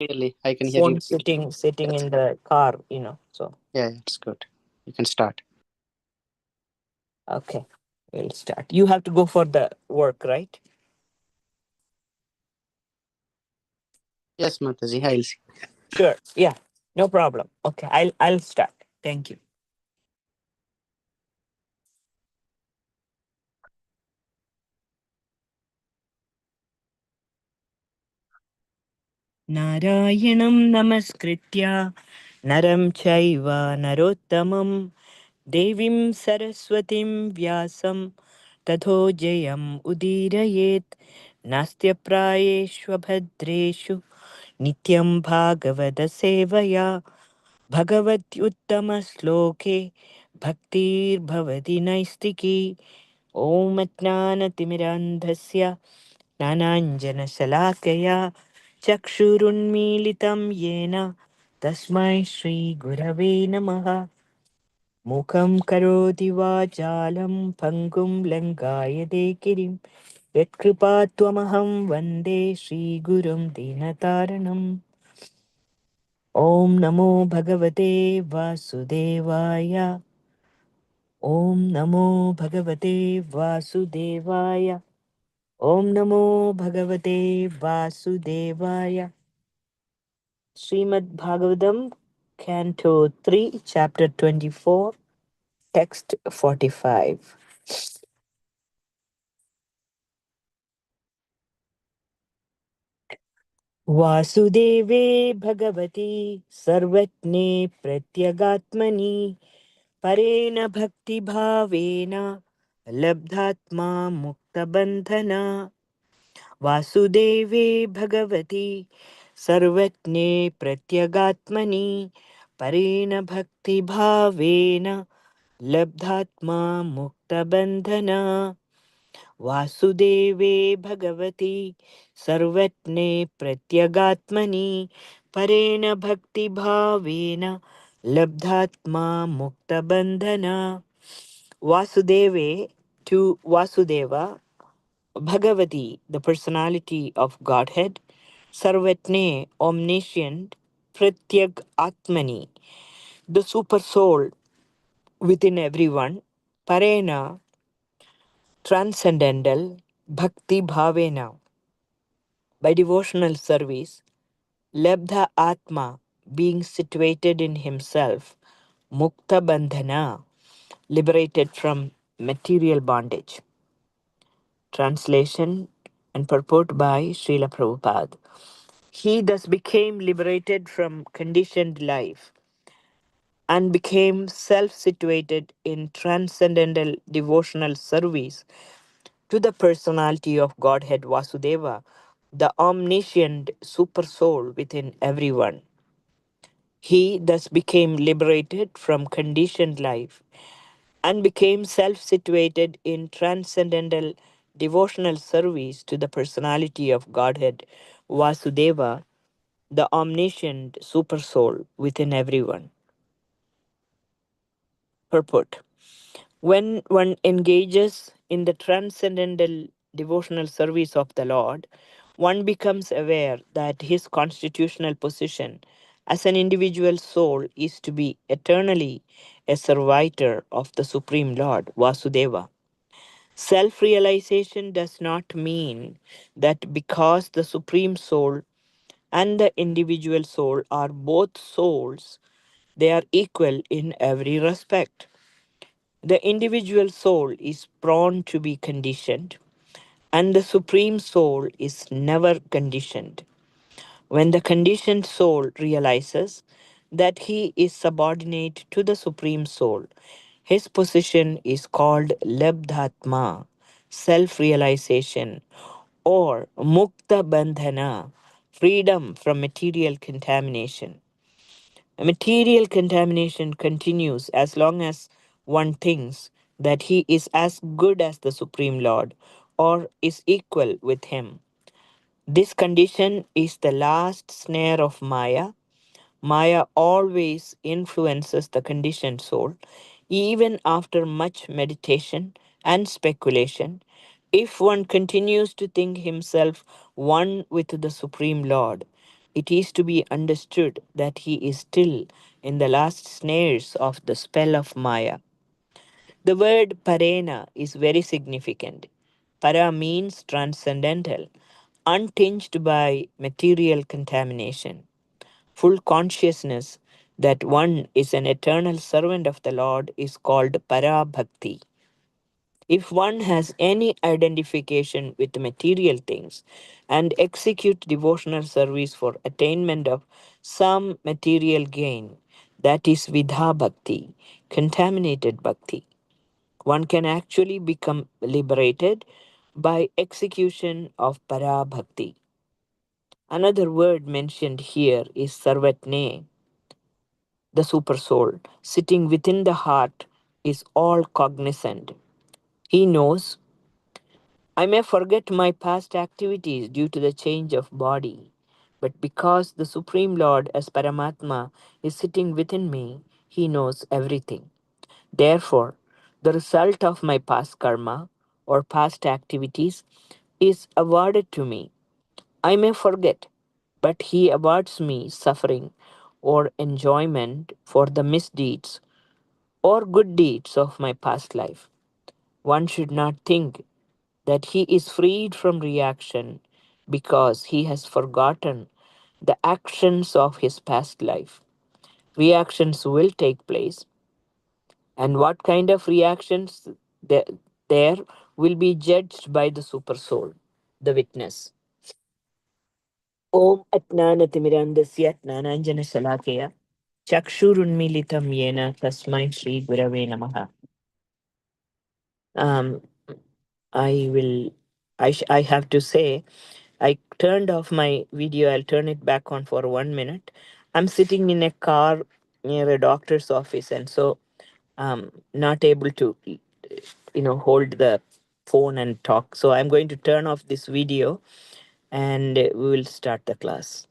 Clearly, I can hear you phone clearly. sitting That's in the car, so yeah, it's good. You can start. okay, we'll start. You have to go for the work, right? Yes, Mataji, I'll see. Sure. Yeah. No problem. Okay. I'll start. Thank you. नारायणं नमस्कृत्य नरं चैव नरोत्तमं देवीं सरस्वतीं व्यासं तथो जयम् उदीरयेत् नास्त्यप्रायेष्वभद्रेषु नित्यं भागवतसेवया भगवत्युत्तमश्लोके भक्तिर्भवति नैष्टिकी ॐ अज्ञानतिमिरान्धस्य ज्ञानाञ्जनशलाकया चक्षुरुन्मीलितं येन तस्मै श्रीगुरवे नमः मुखं करोति वाचालं पङ्गुं लङ्कायते गिरिं यत्कृपात्वमहं वन्दे श्रीगुरुं दीनतारणम् ॐ नमो भगवते वासुदेवाय ॐ नमो भगवते वासुदेवाय ॐ नमो भगवते वासुदेवाय Srimad Canto 3, Chapter 24, Text 45. वासुदेवे भगवति सर्वज्ञे प्रत्यगात्मनि परेण भक्तिभावेन लब्धात्मा मुक्तबन्धना वासुदेवे भगवति सर्वज्ञे प्रत्यगात्मनि परेण भक्तिभावेन लब्धात्मा मुक्तबन्धना वासुदेवे भगवति सर्वज्ञे प्रत्यगात्मनि परेण भक्तिभावेन लब्धात्मा मुक्तबन्धना Vasudeve to Vasudeva, Bhagavati, the personality of Godhead, Sarvatne, omniscient, Pratyag Atmani, the super soul within everyone, Parena, transcendental, Bhakti Bhavena, by devotional service, Labdha Atma, being situated in himself, Mukta Bandhana, liberated from material bondage. Translation and purport by Srila Prabhupada. He thus became liberated from conditioned life and became self situated in transcendental devotional service to the personality of Godhead Vasudeva, the omniscient super soul within everyone. He thus became liberated from conditioned life and became self situated in transcendental devotional service to the personality of Godhead Vasudeva, the omniscient super soul within everyone. Purport. When one engages in the transcendental devotional service of the Lord, one becomes aware that his constitutional position as an individual soul is to be eternally a servitor of the Supreme Lord, Vasudeva. Self realization does not mean that because the Supreme Soul and the individual soul are both souls, they are equal in every respect. The individual soul is prone to be conditioned, and the Supreme Soul is never conditioned. When the conditioned soul realizes that he is subordinate to the Supreme Soul, his position is called Labdhatma, self realization, or Mukta Bandhana, freedom from material contamination. Material contamination continues as long as one thinks that he is as good as the Supreme Lord or is equal with him. This condition is the last snare of Maya. Maya always influences the conditioned soul, even after much meditation and speculation. If one continues to think himself one with the Supreme Lord, it is to be understood that he is still in the last snares of the spell of Maya. The word parena is very significant. Para means transcendental, untinged by material contamination. Full consciousness that one is an eternal servant of the Lord is called para bhakti. If one has any identification with material things and execute devotional service for attainment of some material gain, that is vidha bhakti, contaminated bhakti. One can actually become liberated by execution of para bhakti. Another word mentioned here is sarvatne, the supersoul, sitting within the heart, is all cognizant. He knows I may forget my past activities due to the change of body, but because the Supreme Lord as Paramatma is sitting within me, he knows everything. Therefore, the result of my past karma or past activities is awarded to me. I may forget, but he awards me suffering or enjoyment for the misdeeds or good deeds of my past life. One should not think that he is freed from reaction because he has forgotten the actions of his past life. Reactions will take place, and what kind of reactions there will be judged by the supersoul, the witness. Om Atnanatimirandasya Atnananjana Salakaya Chakshurunmilitam Yena Tasmai Shri Gurave Namaha. Um, I will. I have to say I turned off my video. I'll turn it back on for 1 minute. I'm sitting in a car near a doctor's office, and so not able to, hold the phone and talk. So I'm going to turn off this video, and we will start the class.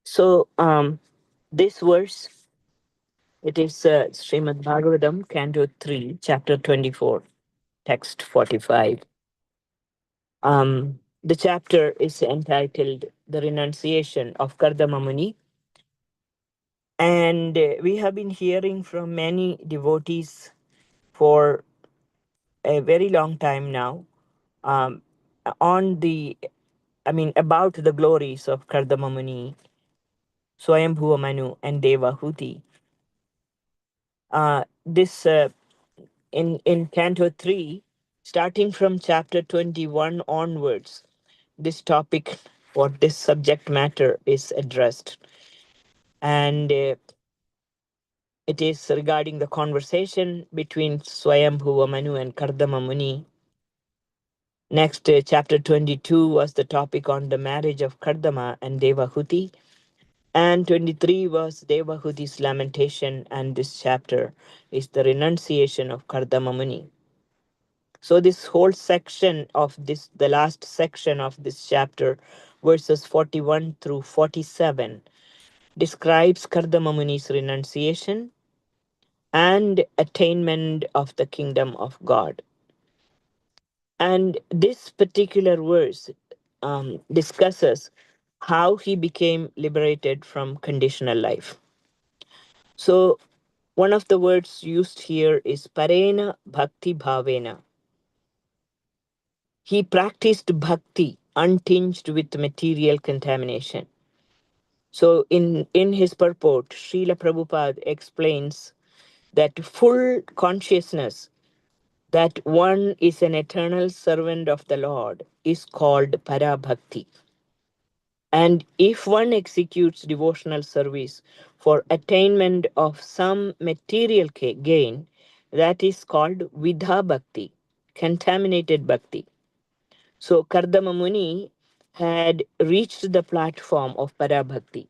So this verse, it is Srimad Bhagavatam, Canto 3, Chapter 24, Text 45. The chapter is entitled The Renunciation of Kardama Muni. And we have been hearing from many devotees for a very long time now um, on about the glories of Kardama Muni, Swayambhuva Manu, and Devahuti. This in Canto 3, starting from chapter 21 onwards, this topic or this subject matter is addressed. And it is regarding the conversation between Swayambhuva Manu and Kardama Muni. Next, chapter 22 was the topic on the marriage of Kardama and Devahuti. And 23 was Devahuti's lamentation, and this chapter is the renunciation of Kardama Muni. So this whole section of this, the last section of this chapter, verses 41 through 47, describes Kardama Muni's renunciation and attainment of the kingdom of God. And this particular verse discusses how he became liberated from conditional life. So, one of the words used here is parena bhakti bhavena. He practiced bhakti untinged with material contamination. So, in his purport, Srila Prabhupada explains that full consciousness that one is an eternal servant of the Lord is called para bhakti. And if one executes devotional service for attainment of some material gain, that is called vidha bhakti, contaminated bhakti. So Kardama Muni had reached the platform of para bhakti,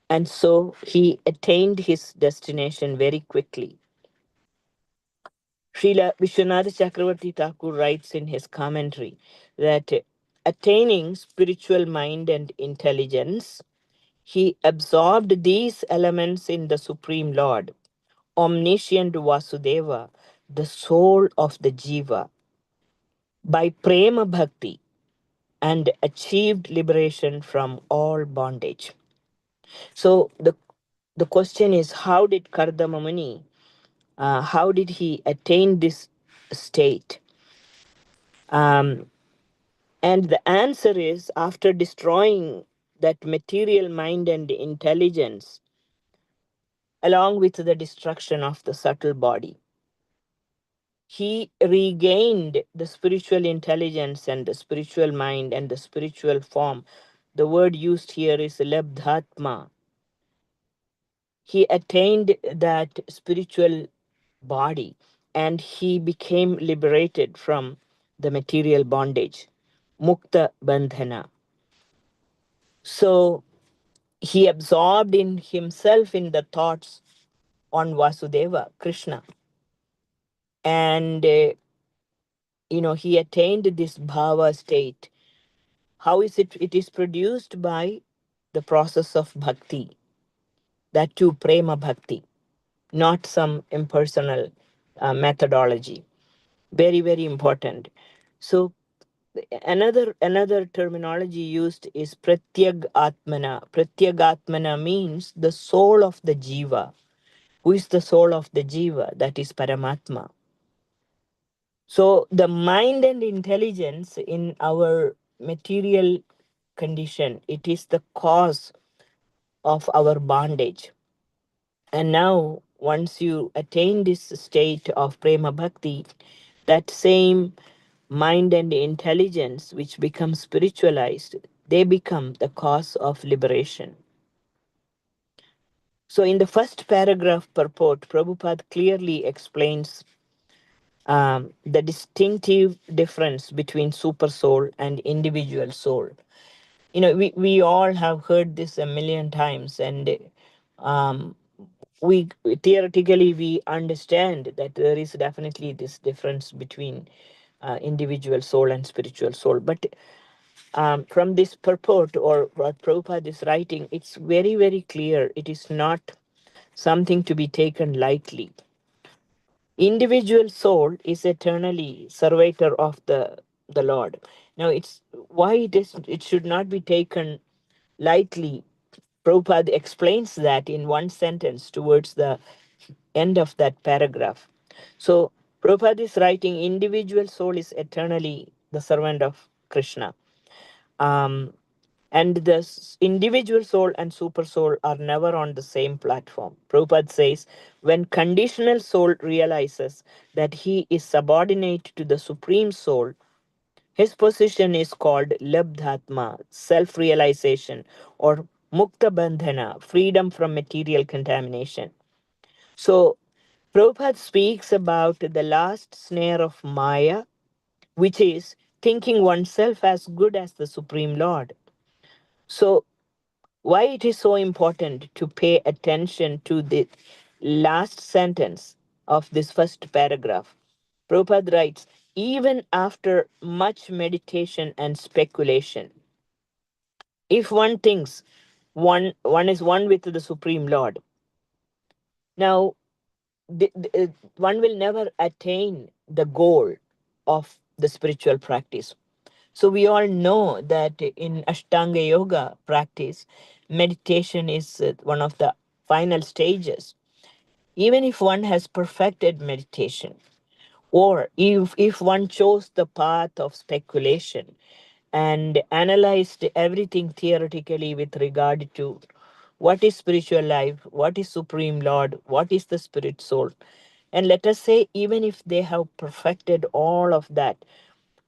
and so he attained his destination very quickly. Srila Vishwanath Chakravarti Thakur writes in his commentary that attaining spiritual mind and intelligence, he absorbed these elements in the Supreme Lord, omniscient Vasudeva, the soul of the Jiva by prema bhakti and achieved liberation from all bondage. So the question is, how did Kardama Muni, how did he attain this state? Um, and the answer is, after destroying that material mind and intelligence, along with the destruction of the subtle body, he regained the spiritual intelligence and the spiritual mind and the spiritual form. The word used here is labdhatma. He attained that spiritual body and he became liberated from the material bondage, mukta bandhana. So he absorbed in himself in the thoughts on Vasudeva, Krishna, and he attained this bhava state. How is it? It is produced by the process of bhakti, that too prema bhakti, not some impersonal methodology. Very, very important. So another terminology used is pratyag atmana. Pratyag atmana means the soul of the jiva. Who is the soul of the jiva? That is Paramatma. So the mind and intelligence in our material condition, it is the cause of our bondage. And now, once you attain this state of prema bhakti, that same mind and intelligence which become spiritualized, they become the cause of liberation. So, in the first paragraph purport, Prabhupada clearly explains the distinctive difference between super soul and individual soul. We all have heard this a million times, and um, we theoretically we understand that there is definitely this difference between individual soul and spiritual soul. But from this purport, or what Prabhupada is writing, it's very, very clear. It is not something to be taken lightly. Individual soul is eternally servitor of the Lord. Now, it's why it should not be taken lightly. Prabhupada explains that in one sentence towards the end of that paragraph. So Prabhupada is writing, individual soul is eternally the servant of Krishna. Um, and the individual soul and super soul are never on the same platform. Prabhupada says, when conditional soul realizes that he is subordinate to the supreme soul, his position is called labdhatma, self realization, or mukta bandhana, freedom from material contamination. So, Prabhupada speaks about the last snare of Maya, which is thinking oneself as good as the Supreme Lord. So, why it is so important to pay attention to the last sentence of this first paragraph? Prabhupada writes, even after much meditation and speculation, if one thinks one is one with the Supreme Lord, now one will never attain the goal of the spiritual practice. So we all know that in Ashtanga Yoga practice, meditation is one of the final stages. Even if one has perfected meditation, or if one chose the path of speculation and analyzed everything theoretically with regard to what is spiritual life, what is Supreme Lord, what is the spirit soul, and let us say, even if they have perfected all of that,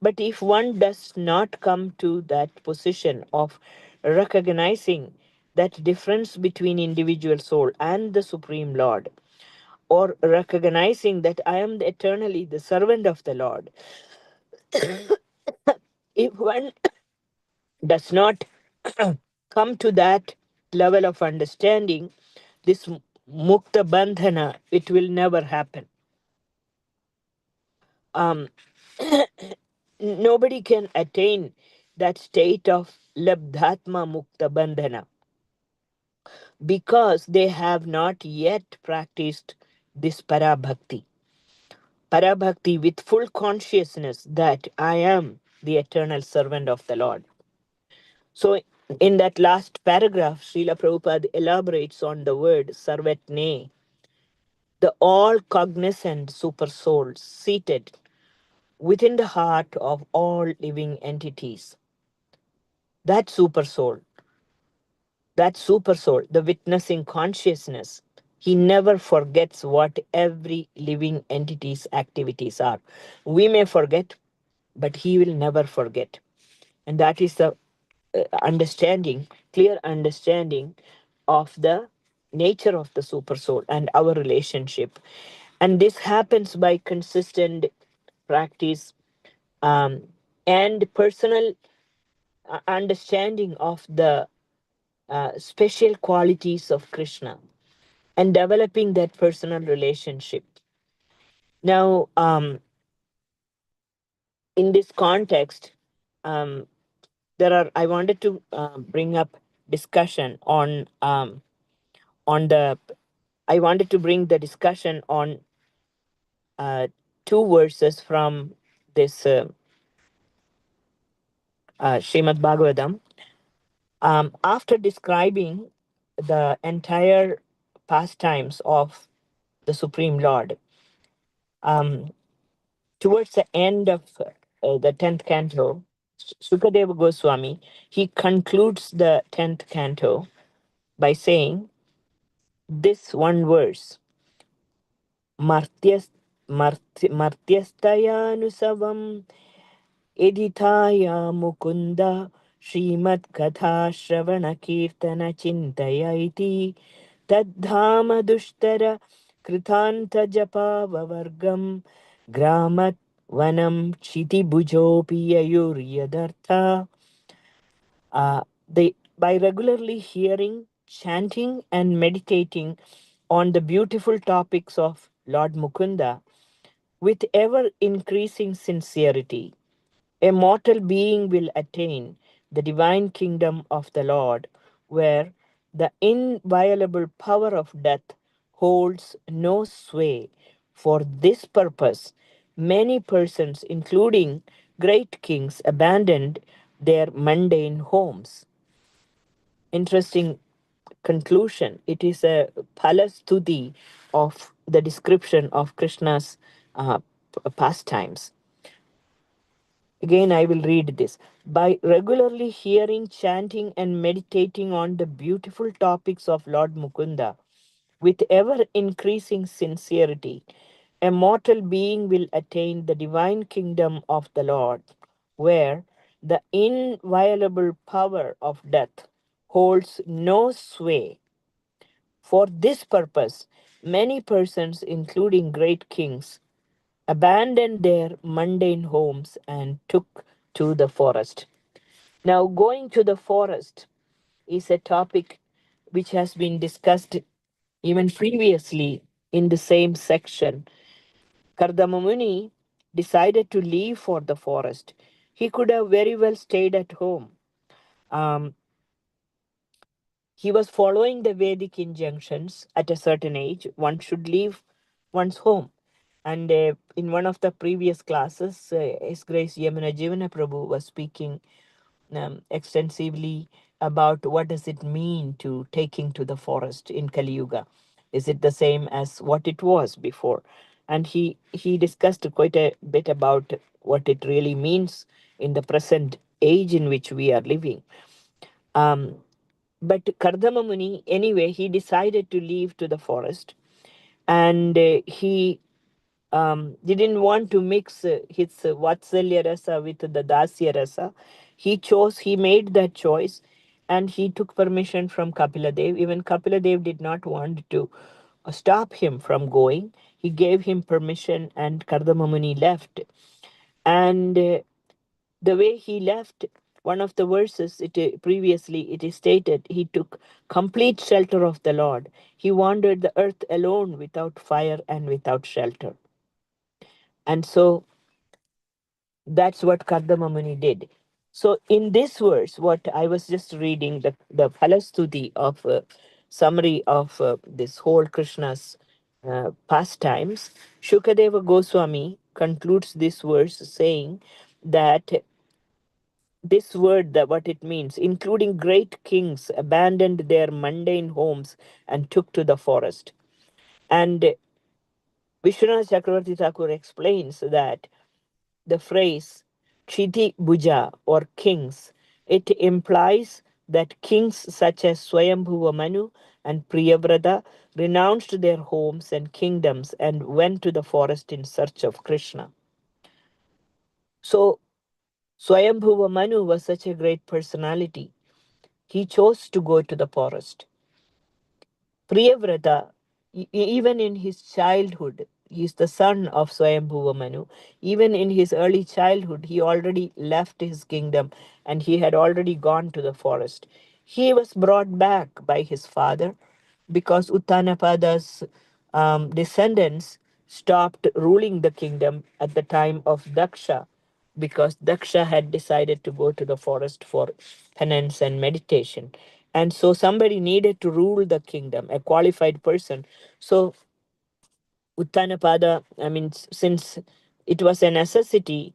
but if one does not come to that position of recognizing that difference between individual soul and the Supreme Lord, or recognizing that I am eternally the servant of the Lord, if one does not come to that level of understanding, this mukta bandhana, it will never happen. Um, Nobody can attain that state of labdhatma mukta bandhana because they have not yet practiced this para bhakti. parabhakti with full consciousness that I am the eternal servant of the Lord. So, in that last paragraph, Srila Prabhupada elaborates on the word sarvatne, the all cognizant super soul seated within the heart of all living entities. That super soul, that super soul, the witnessing consciousness, he never forgets what every living entity's activities are. We may forget, but he will never forget. And that is the understanding, clear understanding of the nature of the super soul and our relationship. And this happens by consistent practice, um, and personal understanding of the special qualities of Krishna and developing that personal relationship. Now, in this context, um, I wanted to bring up discussion on the I wanted to bring the discussion on uh, two verses from this Srimad Bhagavatam. After describing the entire pastimes of the Supreme Lord, um, towards the end of the 10th canto, Sukadeva Goswami, he concludes the 10th canto by saying this one verse, Martyas, Martyastayanusavam Edithaya Mukunda Srimad Katha Shravana Kirtana Chintaya iti Tadhama Dushtara Kritanta Japa Vavargam Gramat Vanam Chiti Bujopi Yayuryadartha. By regularly hearing, chanting, and meditating on the beautiful topics of Lord Mukunda with ever increasing sincerity, a mortal being will attain the divine kingdom of the Lord, where the inviolable power of death holds no sway. For this purpose, many persons, including great kings, abandoned their mundane homes. Interesting conclusion. It is a palastuti of the description of Krishna's pastimes. Again, I will read this. By regularly hearing, chanting, and meditating on the beautiful topics of Lord Mukunda with ever increasing sincerity, a mortal being will attain the divine kingdom of the Lord, where the inviolable power of death holds no sway. For this purpose, many persons, including great kings, abandoned their mundane homes and took to the forest. Now, going to the forest is a topic which has been discussed even previously in the same section. Kardama Muni decided to leave for the forest. He could have very well stayed at home. Um, he was following the Vedic injunctions. At a certain age, one should leave one's home. And in one of the previous classes, His Grace Yamuna Jivana Prabhu was speaking extensively about what does it mean to taking to the forest in Kali Yuga. Is it the same as what it was before? And he discussed quite a bit about what it really means in the present age in which we are living. Um, but Kardama Muni, anyway, he decided to leave to the forest, and he didn't want to mix his Vatsalya rasa with the Dasya rasa. He made that choice, and he took permission from Kapila Dev. Even Kapila Dev did not want to stop him from going. He gave him permission, and Kardama Muni left. And the way he left, one of the verses, previously it is stated, he took complete shelter of the Lord. He wandered the earth alone without fire and without shelter. And so that's what Kardama Muni did. So in this verse, what I was just reading, the Phalastuti of summary of this whole Krishna's pastimes, Shukadeva Goswami concludes this verse saying that this word, that what it means, including great kings, abandoned their mundane homes and took to the forest. And Vishwanath Chakravarti Thakur explains that the phrase Chiti Bhuja or kings, it implies that kings such as Swayambhuva Manu and Priyavrata renounced their homes and kingdoms and went to the forest in search of Krishna. So Swayambhuva Manu was such a great personality. He chose to go to the forest. Priyavrata, even in his childhood, he is the son of Swayambhuva Manu. Even in his early childhood, he already left his kingdom and he had already gone to the forest. He was brought back by his father because Uttanapada's descendants stopped ruling the kingdom at the time of Daksha, because Daksha had decided to go to the forest for penance and meditation. And so somebody needed to rule the kingdom, a qualified person. So Uttanapada, I mean, since it was a necessity,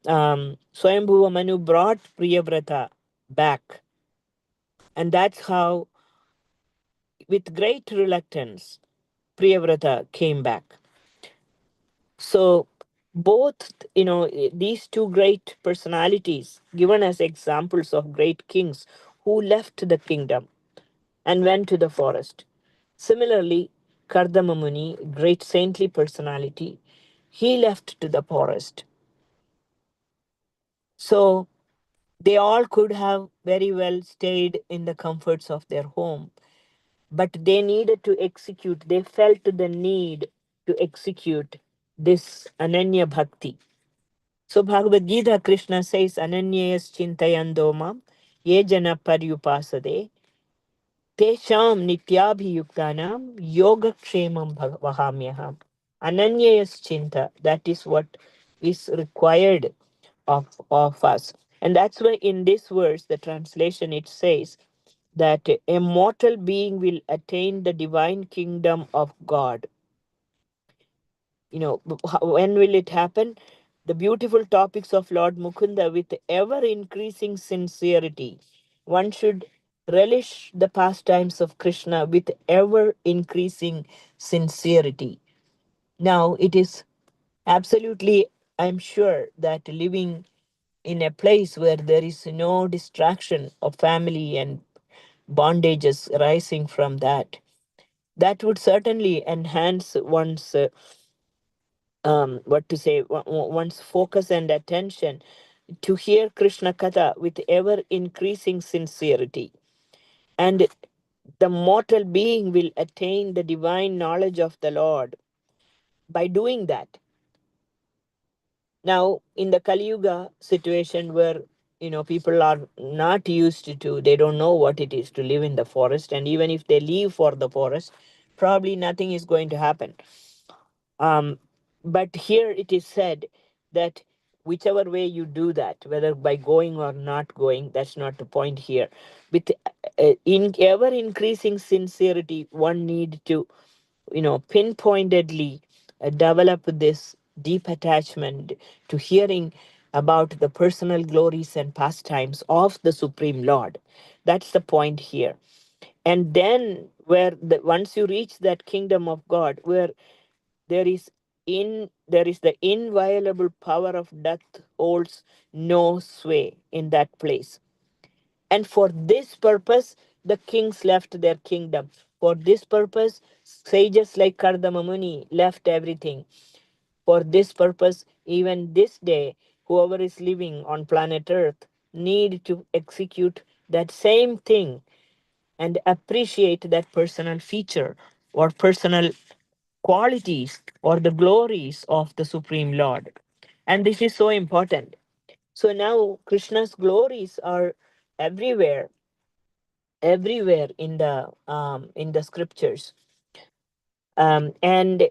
Swayambhuva Manu brought Priyavrata back. And that's how, with great reluctance, Priyavrata came back. So both, these two great personalities given as examples of great kings who left the kingdom and went to the forest. Similarly, Kardama Muni, great saintly personality, he left to the forest. So they all could have very well stayed in the comforts of their home, but they needed to execute, they felt the need to execute this Ananya Bhakti. So Bhagavad Gita, Krishna says, Ananyayas chintayando mam, ye jana paryupasade, tesham nityabhiyuktanam, yoga kshemam vahamyaham. Ananyayas chinta, that is what is required of us. And that's why in this verse, the translation, it says that a mortal being will attain the divine kingdom of God. When will it happen? The beautiful topics of Lord Mukunda with ever increasing sincerity. One should relish the pastimes of Krishna with ever increasing sincerity. Now it is absolutely, I'm sure, that living in a place where there is no distraction of family and bondages arising from that, that would certainly enhance one's what to say, one's focus and attention to hear Krishna Katha with ever increasing sincerity. And the mortal being will attain the divine knowledge of the Lord by doing that. Now, in the Kali Yuga situation where people are not used to, they don't know what it is to live in the forest, and even if they leave for the forest, probably nothing is going to happen. Um, but here it is said that whichever way you do that, whether by going or not going, that's not the point here. With in ever increasing sincerity, one need to, pinpointedly develop this deep attachment to hearing about the personal glories and pastimes of the Supreme Lord. That's the point here. And then, once you reach that kingdom of God, where there is there is the inviolable power of death holds no sway in that place. And for this purpose, the kings left their kingdom. For this purpose, sages like Kardama Muni left everything. For this purpose, even this day, whoever is living on planet Earth need to execute that same thing and appreciate that personal feature or personal qualities or the glories of the Supreme Lord. And this is so important. So now Krishna's glories are everywhere, everywhere in the scriptures. And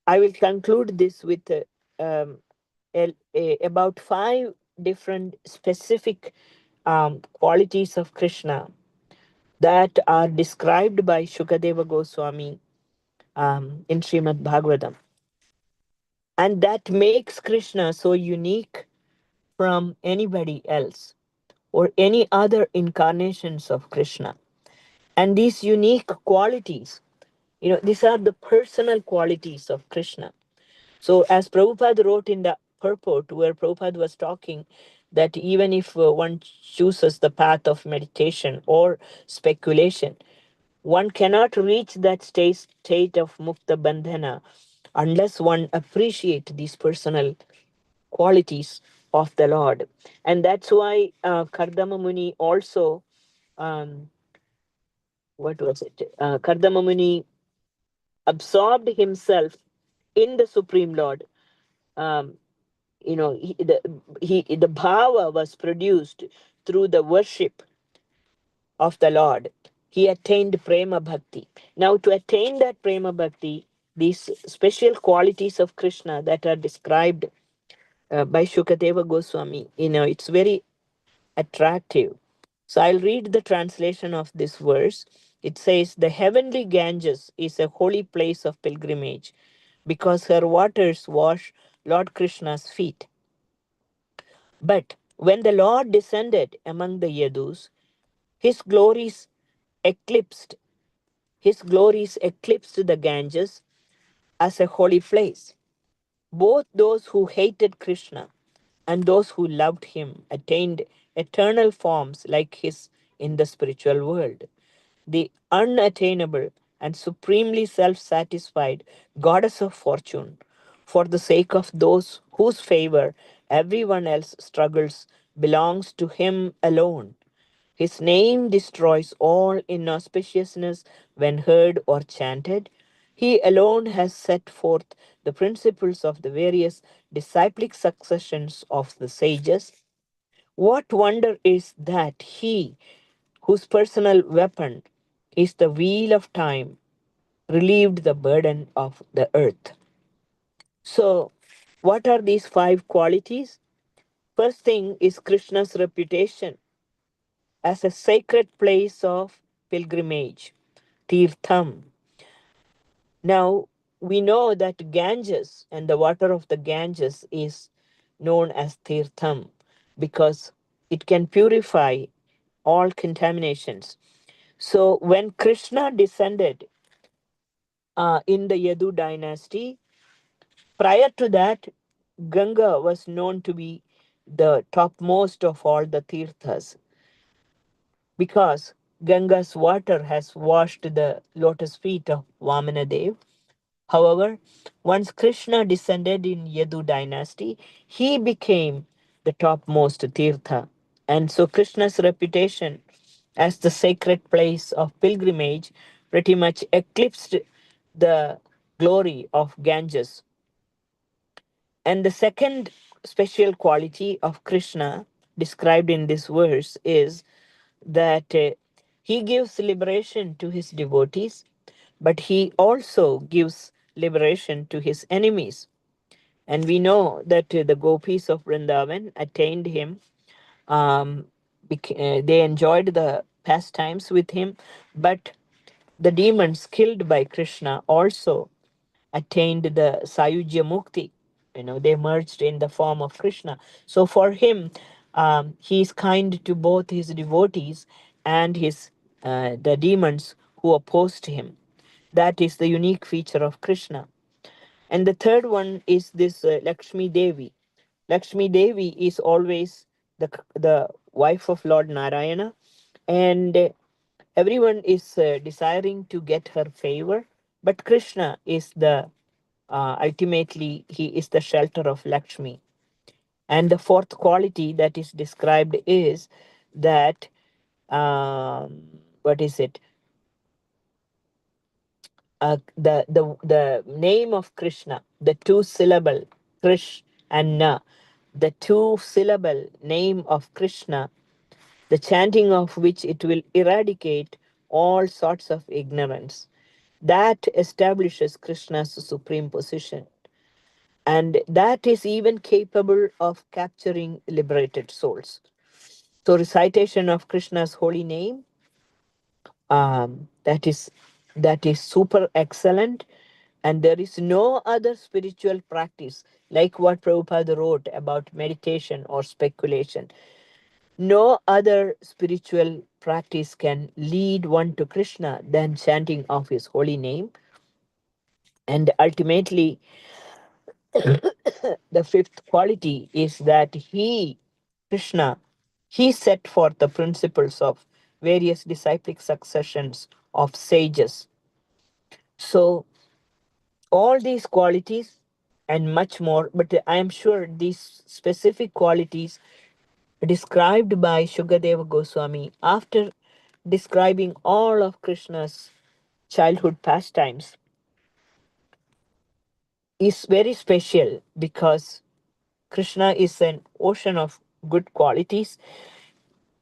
I will conclude this with about five different specific qualities of Krishna that are described by Shukadeva Goswami in Srimad Bhagavatam. And that makes Krishna so unique from anybody else or any other incarnations of Krishna. And these unique qualities, these are the personal qualities of Krishna. So, as Prabhupada wrote in the purport, where Prabhupada was talking that even if one chooses the path of meditation or speculation, one cannot reach that state of Mukta Bandhana unless one appreciate these personal qualities of the Lord. And that's why Kardama Muni also, um, what was it? Kardama Muni absorbed himself in the Supreme Lord. Um, the bhava was produced through the worship of the Lord. He attained prema bhakti. Now, to attain that prema bhakti, these special qualities of Krishna that are described by Shukadeva Goswami, it's very attractive. So I'll read the translation of this verse. It says, "The heavenly Ganges is a holy place of pilgrimage because her waters wash Lord Krishna's feet. But when the Lord descended among the Yadus, his glories eclipsed his glories eclipsed the Ganges as a holy place. Both those who hated Krishna and those who loved him attained eternal forms like his in the spiritual world. The unattainable and supremely self satisfied goddess of fortune, for the sake of those whose favor everyone else struggles, belongs to him alone. His name destroys all inauspiciousness when heard or chanted. He alone has set forth the principles of the various disciplic successions of the sages. What wonder is that he, whose personal weapon is the wheel of time, relieved the burden of the earth? So, what are these five qualities? First thing is Krishna's reputation as a sacred place of pilgrimage, Tirtham. Now, we know that Ganges and the water of the Ganges is known as Tirtham because it can purify all contaminations. So, when Krishna descended in the Yadu dynasty, prior to that, Ganga was known to be the topmost of all the Tirthas because Ganga's water has washed the lotus feet of Vamanadev. However, once Krishna descended in Yadu dynasty, he became the topmost Tirtha. And so Krishna's reputation as the sacred place of pilgrimage pretty much eclipsed the glory of Ganges. And the second special quality of Krishna described in this verse is that he gives liberation to his devotees, but he also gives liberation to his enemies. And we know that the gopis of Vrindavan attained him. They enjoyed the pastimes with him, but the demons killed by Krishna also attained the Sayujya Mukti. They merged in the form of Krishna. So for him, he is kind to both his devotees and his the demons who opposed him. That is the unique feature of Krishna. And the third one is this Lakshmi Devi. Lakshmi Devi is always the wife of Lord Narayana, and everyone is desiring to get her favor. But Krishna is the ultimately he is the shelter of Lakshmi. And the fourth quality that is described is that what is it? The name of Krishna, the two syllable Krish and Na, the two syllable name of Krishna, the chanting of which it will eradicate all sorts of ignorance. That establishes Krishna's supreme position. And that is even capable of capturing liberated souls. So, recitation of Krishna's holy name, um, that is that is super excellent, And there is no other spiritual practice like what Prabhupada wrote about meditation or speculation. No other spiritual practice can lead one to Krishna than chanting of his holy name. And ultimately, the fifth quality is that he, Krishna, he set forth the principles of various disciplic successions of sages. So, all these qualities and much more, but I am sure these specific qualities described by Shukadeva Goswami after describing all of Krishna's childhood pastimes is very special because Krishna is an ocean of good qualities.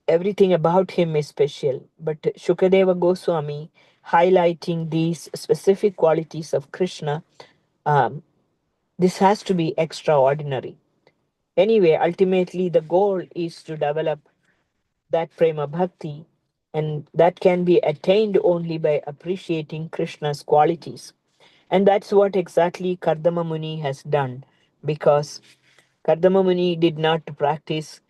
Everything about him is special. But Shukadeva Goswami, highlighting these specific qualities of Krishna, um, this has to be extraordinary. Anyway, ultimately, the goal is to develop that prema bhakti, and that can be attained only by appreciating Krishna's qualities. And that's what exactly Kardama Muni has done, because Kardama Muni did not practice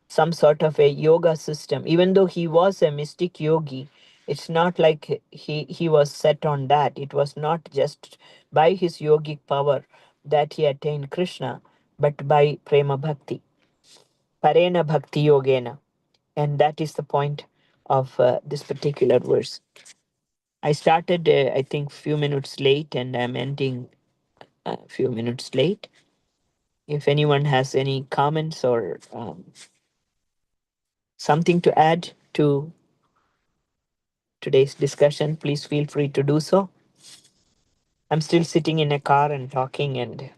some sort of a yoga system. Even though he was a mystic yogi, it's not like he was set on that. It was not just by his yogic power that he attained Krishna, but by prema bhakti, parena bhakti yogena. And that is the point of this particular verse. I started, I think, few minutes late, and I'm ending a few minutes late. If anyone has any comments or something to add to today's discussion, please feel free to do so. I'm still sitting in a car and talking, and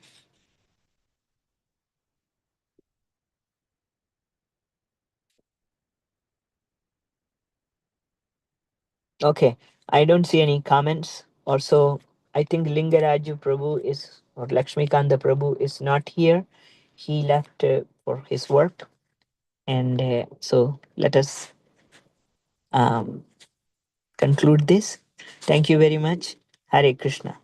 okay, I don't see any comments. Also, I think Lingaraju Prabhu is, or Lakshmikanda Prabhu is not here. He left for his work. And so let us um, conclude this. Thank you very much. Hare Krishna.